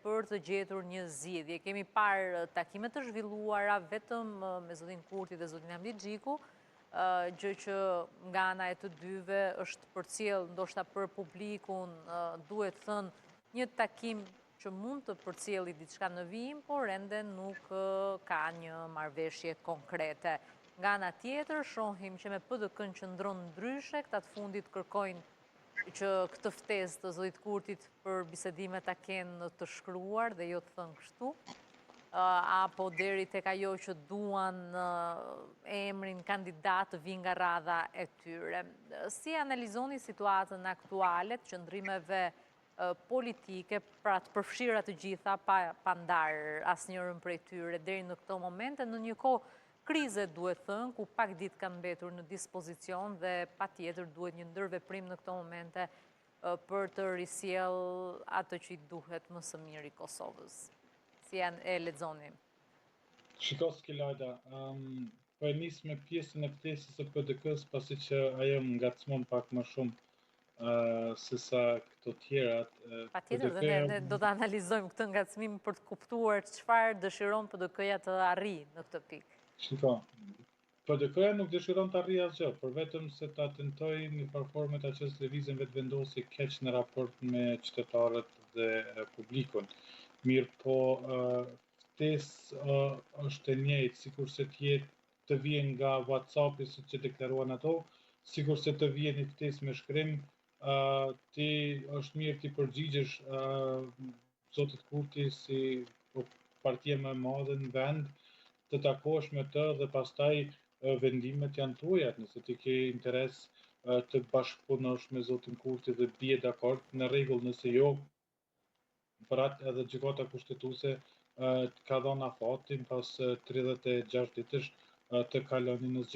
për të gjetur një zgjidhje. Kemi parë takime të zhvilluara vetëm me zotin Kurti dhe zotin Hamdi Xhiku, gjë që nga ana e të dyve është përcjell ndoshta për publikun, duhet thënë një takim që mund të përcjelli diçka në vijim, por ende nuk ka një marrëveshje konkrete. Nga ana tjetër, shohim që me PDK-n qëndron ndryshe, këta të fundit kërkojnë që këtë ftesë të zotit Kurtit për bisedime ta kenë të shkruar dhe jo të thënë kështu, apo deri tek ajo që duan emrin kandidat të vinë nga radha e tyre. Si analizoni situatën aktuale të qëndrimeve politike, pra të përfshira të gjitha pa ndarë asnjërin prej tyre deri në këtë moment, në një kohë krize duhet thënë, ku pak ditë kanë mbetur në dispozicion dhe patjetër duhet një ndërveprim në këto momente për të risjell atë që i duhet më së miri Kosovës. Si janë e lexoni? Shiko Skilajda, po e nis me pjesën e ftesës së PDK-s, pasi që ajo ngacmon pak më shumë se sa këto tjerat. Patjetër, dhe ne do të analizojmë këtë ngacmim për të kuptuar çfarë dëshiron PDK-ja të arrijë në këtë pikë. Shiko, PDK-ja nuk dëshiron të arrijë asgjë, por vetëm se ta tentojë në farë forme ta çesë lëvizjen vetëvendosje keq në raport me qytetarët dhe publikun. Mirë po, ftesë është e njëjtë, sikurse të vjen nga WhatsApp-i siç e deklaruan ato, sikurse të vjen një ftesë me shkrim, ti është mirë ti përgjigjesh zotit Kurti si partia më e madhe në vend, të takosh me të dhe pastaj vendimet janë tuaja, nëse ti ke interes të bashkëpunosh me zotin Kurti dhe bie dakord, në rregull, nëse jo, për atë edhe gjykata kushtetuese ka dhënë afatin pas 36 ditësh të kaloni në